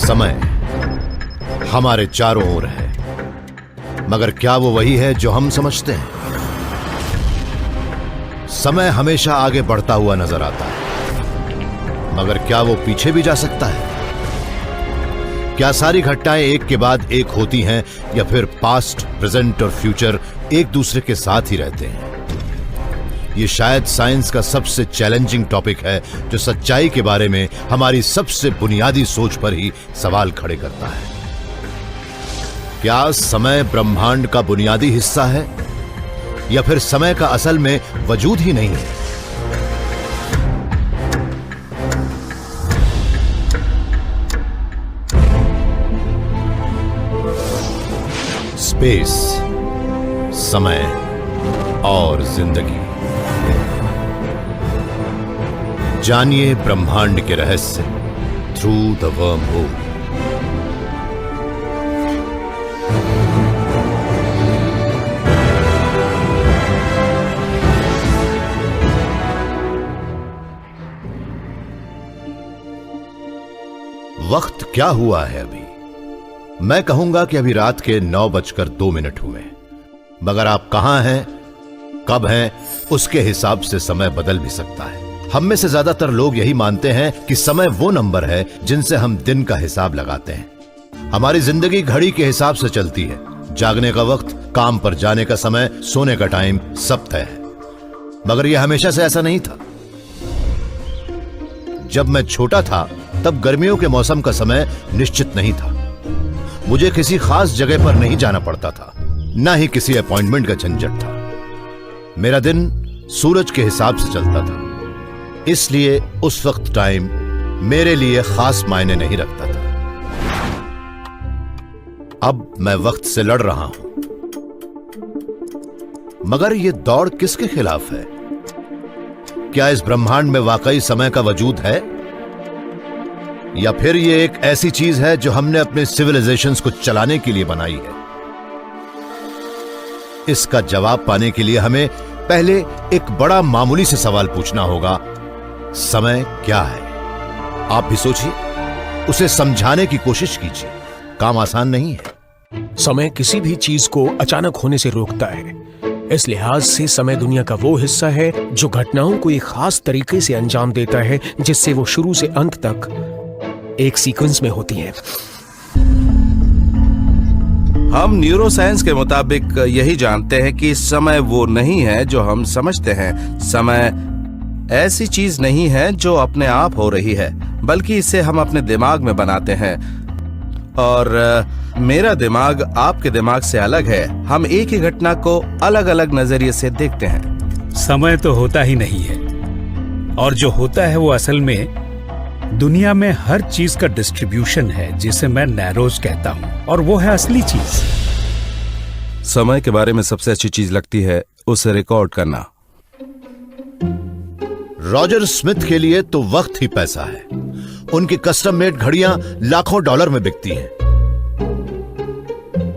समय हमारे चारों ओर है, मगर क्या वो वही है जो हम समझते हैं? समय हमेशा आगे बढ़ता हुआ नजर आता है, मगर क्या वो पीछे भी जा सकता है? क्या सारी घटनाएं एक के बाद एक होती हैं, या फिर पास्ट, प्रेजेंट और फ्यूचर एक दूसरे के साथ ही रहते हैं? ये शायद साइंस का सबसे चैलेंजिंग टॉपिक है, जो सच्चाई के बारे में हमारी सबसे बुनियादी सोच पर ही सवाल खड़े करता है। क्या समय ब्रह्मांड का बुनियादी हिस्सा है, या फिर समय का असल में वजूद ही नहीं है? स्पेस, समय और जिंदगी। जानिए ब्रह्मांड के रहस्य थ्रू द वर्म होल। वक्त क्या हुआ है अभी? मैं कहूंगा कि अभी रात के 9:02 हुए, मगर आप कहां हैं, कब हैं, उसके हिसाब से समय बदल भी सकता है। हम में से ज्यादातर लोग यही मानते हैं कि समय वो नंबर है जिनसे हम दिन का हिसाब लगाते हैं। हमारी जिंदगी घड़ी के हिसाब से चलती है। जागने का वक्त, काम पर जाने का समय, सोने का टाइम सब तय है, मगर यह हमेशा से ऐसा नहीं था। जब मैं छोटा था तब गर्मियों के मौसम का समय निश्चित नहीं था। मुझे किसी खास जगह पर नहीं जाना पड़ता था, ना ही किसी अपॉइंटमेंट का झंझट था। मेरा दिन सूरज के हिसाब से चलता था, इसलिए उस वक्त टाइम मेरे लिए खास मायने नहीं रखता था। अब मैं वक्त से लड़ रहा हूं, मगर यह दौड़ किसके खिलाफ है? क्या इस ब्रह्मांड में वाकई समय का वजूद है, या फिर यह एक ऐसी चीज है जो हमने अपने सिविलाइजेशंस को चलाने के लिए बनाई है? इसका जवाब पाने के लिए हमें पहले एक बड़ा मामूली से सवाल पूछना होगा, समय क्या है? आप भी सोचिए, उसे समझाने की कोशिश कीजिए। काम आसान नहीं है। समय किसी भी चीज को अचानक होने से रोकता है। इस लिहाज से समय दुनिया का वो हिस्सा है जो घटनाओं को एक खास तरीके से अंजाम देता है, जिससे वो शुरू से अंत तक एक सीक्वेंस में होती है। हम न्यूरोसाइंस के मुताबिक यही जानते हैं कि समय वो नहीं है जो हम समझते हैं। समय ऐसी चीज नहीं है जो अपने आप हो रही है, बल्कि इसे हम अपने दिमाग में बनाते हैं। और मेरा दिमाग आपके दिमाग से अलग है। हम एक ही घटना को अलग अलग नजरिए से देखते हैं। समय तो होता ही नहीं है, और जो होता है वो असल में दुनिया में हर चीज का डिस्ट्रीब्यूशन है, जिसे मैं नैरोज कहता हूं, और वो है असली चीज। समय के बारे में सबसे अच्छी चीज लगती है उसे रिकॉर्ड करना। रॉजर स्मिथ के लिए तो वक्त ही पैसा है। उनकी कस्टम मेड घड़ियां लाखों डॉलर में बिकती हैं।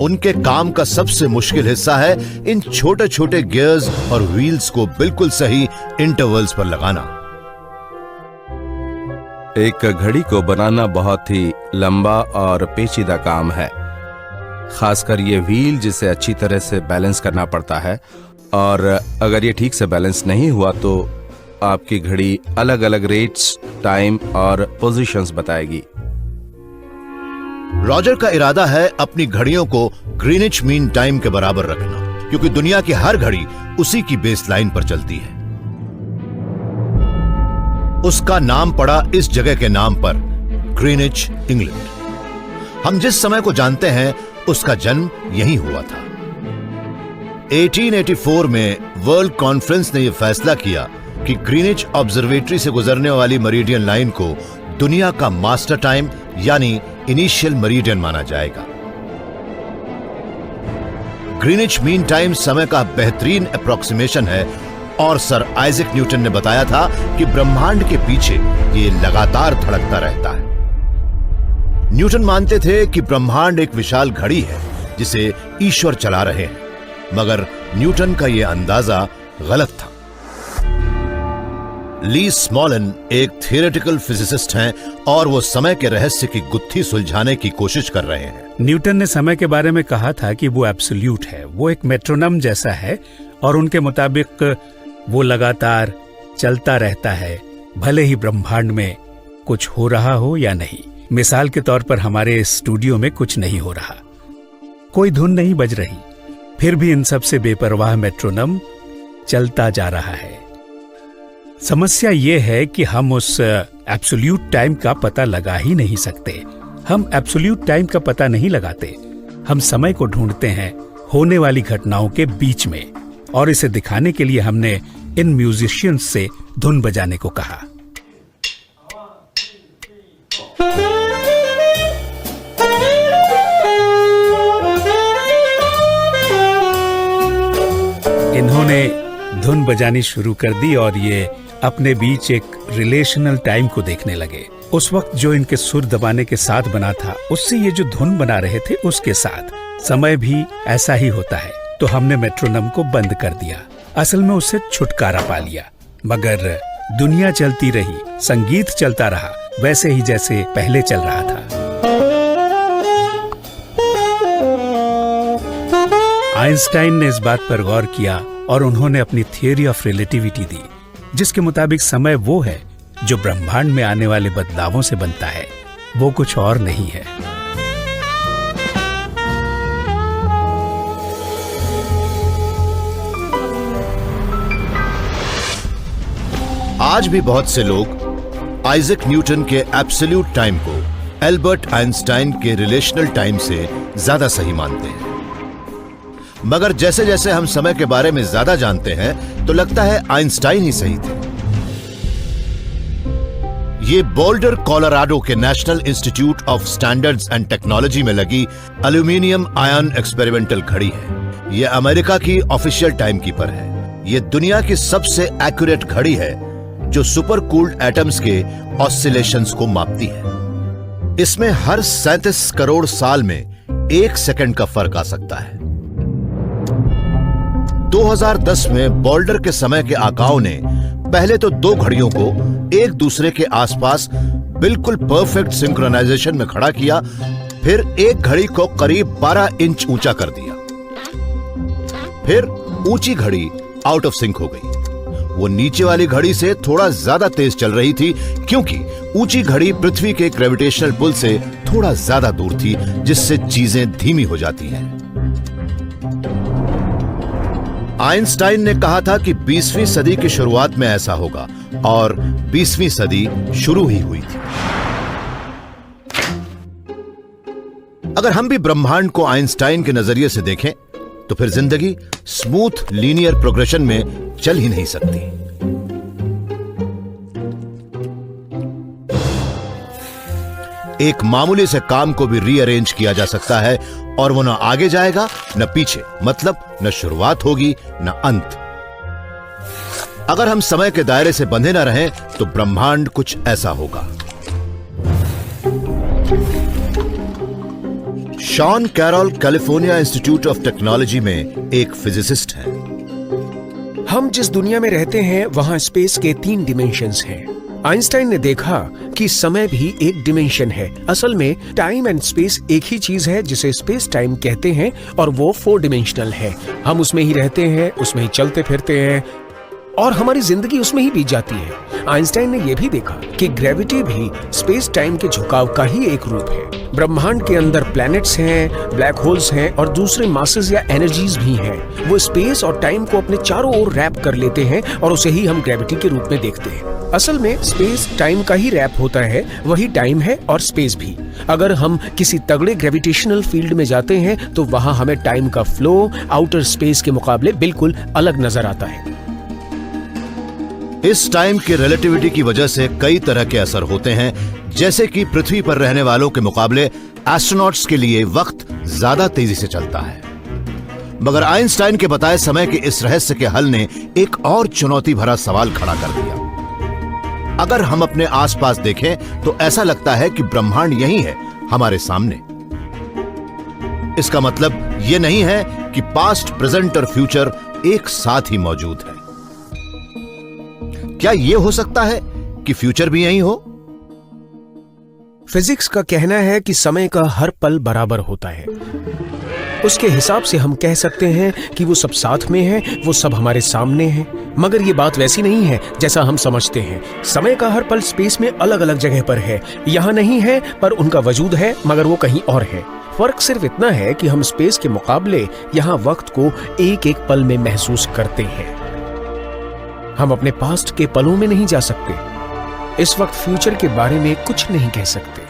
उनके काम का सबसे मुश्किल हिस्सा है इन छोटे छोटे गियर्स और व्हील्स को बिल्कुल सही इंटरवल्स पर लगाना। एक घड़ी को बनाना बहुत ही लंबा और पेचीदा काम है, खासकर ये व्हील जिसे अच्छी तरह से बैलेंस करना पड़ता है। और अगर ये ठीक से बैलेंस नहीं हुआ तो आपकी घड़ी अलग अलग रेट्स, टाइम और पोजीशंस बताएगी। रॉजर का इरादा है अपनी घड़ियों को ग्रीनिच मीन टाइम के बराबर रखना, क्योंकि दुनिया की हर घड़ी उसी की बेस लाइन पर चलती है। उसका नाम पड़ा इस जगह के नाम पर, ग्रीनिच, इंग्लैंड। हम जिस समय को जानते हैं उसका जन्म यहीं हुआ था। 1884 में वर्ल्ड कॉन्फ्रेंस ने यह फैसला किया कि ग्रीनिच ऑब्जर्वेटरी से गुजरने वाली मेरिडियन लाइन को दुनिया का मास्टर टाइम यानी इनिशियल मेरिडियन माना जाएगा। ग्रीनिच मीन टाइम समय का बेहतरीन अप्रोक्सीमेशन है, और सर आइजैक न्यूटन ने बताया था कि ब्रह्मांड के पीछे ये लगातार धड़कता रहता है। न्यूटन मानते थे कि ब्रह्मांड एक विशाल घड़ी है जिसे ईश्वर चला रहे हैं, मगर न्यूटन का यह अंदाजा गलत था। ली स्मॉलन एक थियोरेटिकल फिजिसिस्ट हैं और वो समय के रहस्य की गुत्थी सुलझाने की कोशिश कर रहे हैं। न्यूटन ने समय के बारे में कहा था कि वो एब्सोल्यूट है, वो एक मेट्रोनम जैसा है और उनके मुताबिक वो लगातार चलता रहता है, भले ही ब्रह्मांड में कुछ हो रहा हो या नहीं। मिसाल के तौर पर हमारे स्टूडियो में कुछ नहीं हो रहा, कोई धुन नहीं बज रही, फिर भी इन सब से बेपरवाह मेट्रोनम चलता जा रहा है। समस्या ये है कि हम उस एब्सोल्यूट टाइम का पता लगा ही नहीं सकते। हम एब्सोल्यूट टाइम का पता नहीं लगाते, हम समय को ढूंढते हैं होने वाली घटनाओं के बीच में, और इसे दिखाने के लिए हमने इन म्यूजिशियंस से धुन बजाने को कहा। इन्होंने धुन बजानी शुरू कर दी और ये अपने बीच एक रिलेशनल टाइम को देखने लगे। उस वक्त जो इनके सुर दबाने के साथ बना था, उससे ये जो धुन बना रहे थे उसके साथ समय भी ऐसा ही होता है। तो हमने मेट्रोनम को बंद कर दिया, असल में उससे छुटकारा पा लिया, मगर दुनिया चलती रही, संगीत चलता रहा वैसे ही जैसे पहले चल रहा था। आइंस्टाइन ने इस बात पर गौर किया और उन्होंने अपनी थियरी ऑफ रिलेटिविटी दी, जिसके मुताबिक समय वो है जो ब्रह्मांड में आने वाले बदलावों से बनता है, वो कुछ और नहीं है। आज भी बहुत से लोग आइजैक न्यूटन के एब्सोल्यूट टाइम को एल्बर्ट आइंस्टाइन के रिलेशनल टाइम से ज्यादा सही मानते हैं। मगर जैसे जैसे हम समय के बारे में ज्यादा जानते हैं तो लगता है आइंस्टाइन ही सही थे। ये बोल्डर कोलोराडो के national institute of standards and technology में लगी एल्यूमिनियम आयन एक्सपेरिमेंटल घड़ी है। ये अमेरिका की ऑफिशियल टाइम कीपर है। ये दुनिया की सबसे एक्यूरेट घड़ी है जो सुपर कूल्ड एटम्स के ऑसिलेशंस को मापती है। इसमें हर 37 करोड़ साल में 1 सेकंड का फर्क आ सकता है। 2010 में बोल्डर के समय के आकाओं ने पहले तो 2 घड़ियों को एक दूसरे के आसपास बिल्कुल परफेक्ट सिंक्रोनाइजेशन में खड़ा किया, फिर एक घड़ी को करीब 12 इंच ऊंचा कर दिया। फिर ऊंची घड़ी आउट ऑफ सिंक हो गई। वो नीचे वाली घड़ी से थोड़ा ज्यादा तेज चल रही थी क्योंकि ऊंची घड़ी पृथ्वी के ग्रेविटेशनल पुल से थोड़ा ज्यादा दूर थी, जिससे चीजें धीमी हो जाती हैं। आइंस्टाइन ने कहा था कि 20वीं सदी की शुरुआत में ऐसा होगा और 20वीं सदी शुरू ही हुई थी। अगर हम भी ब्रह्मांड को आइंस्टाइन के नजरिए से देखें तो फिर जिंदगी स्मूथ लीनियर प्रोग्रेशन में चल ही नहीं सकती। एक मामूली से काम को भी रीअरेंज किया जा सकता है और वो न आगे जाएगा न पीछे, मतलब न शुरुआत होगी न अंत। अगर हम समय के दायरे से बंधे न रहें तो ब्रह्मांड कुछ ऐसा होगा। Sean Carroll California Institute of Technology में एक फिजिसिस्ट हैं। हम जिस दुनिया में रहते हैं वहां स्पेस के 3 डिमेंशंस हैं। आइंस्टाइन ने देखा कि समय भी एक डिमेंशन है। असल में टाइम एंड स्पेस एक ही चीज है जिसे स्पेस टाइम कहते हैं और वो 4 डिमेंशनल है। हम उसमें ही रहते हैं, उसमें ही चलते फिरते हैं और हमारी जिंदगी उसमें ही बीत जाती है। आइंस्टाइन ने यह भी देखा कि ग्रेविटी भी स्पेस टाइम के झुकाव का ही एक रूप है। ब्रह्मांड के अंदर प्लैनेट्स हैं, ब्लैक होल्स हैं और दूसरे मासेस या एनर्जीज भी हैं। वो स्पेस और टाइम को अपने चारों ओर रैप कर लेते हैं और उसे ही हम ग्रेविटी के रूप में देखते हैं। असल में स्पेस टाइम का ही रैप होता है, वही टाइम है और स्पेस भी। अगर हम किसी तगड़े ग्रेविटेशनल फील्ड में जाते हैं तो वहां हमें टाइम का फ्लो आउटर स्पेस के मुकाबले बिल्कुल अलग नजर आता है। इस टाइम की रिलेटिविटी की वजह से कई तरह के असर होते हैं, जैसे कि पृथ्वी पर रहने वालों के मुकाबले एस्ट्रोनॉट्स के लिए वक्त ज्यादा तेजी से चलता है। मगर आइंस्टाइन के बताए समय के इस रहस्य के हल ने एक और चुनौती भरा सवाल खड़ा कर दिया। अगर हम अपने आसपास देखें तो ऐसा लगता है कि ब्रह्मांड यही है हमारे सामने। इसका मतलब यह नहीं है कि पास्ट, प्रेजेंट और फ्यूचर एक साथ ही मौजूद है। क्या यह हो सकता है कि फ्यूचर भी यही हो? फिजिक्स का कहना है कि समय का हर पल बराबर होता है। उसके हिसाब से हम कह सकते हैं कि वो सब साथ में है, वो सब हमारे सामने है। मगर ये बात वैसी नहीं है जैसा हम समझते हैं। समय का हर पल स्पेस में अलग अलग जगह पर है, यहाँ नहीं है पर उनका वजूद है, मगर वो कहीं और है। फर्क सिर्फ इतना है कि हम स्पेस के मुकाबले यहाँ वक्त को एक एक पल में महसूस करते हैं। हम अपने पास्ट के पलों में नहीं जा सकते। इस वक्त फ्यूचर के बारे में कुछ नहीं कह सकते।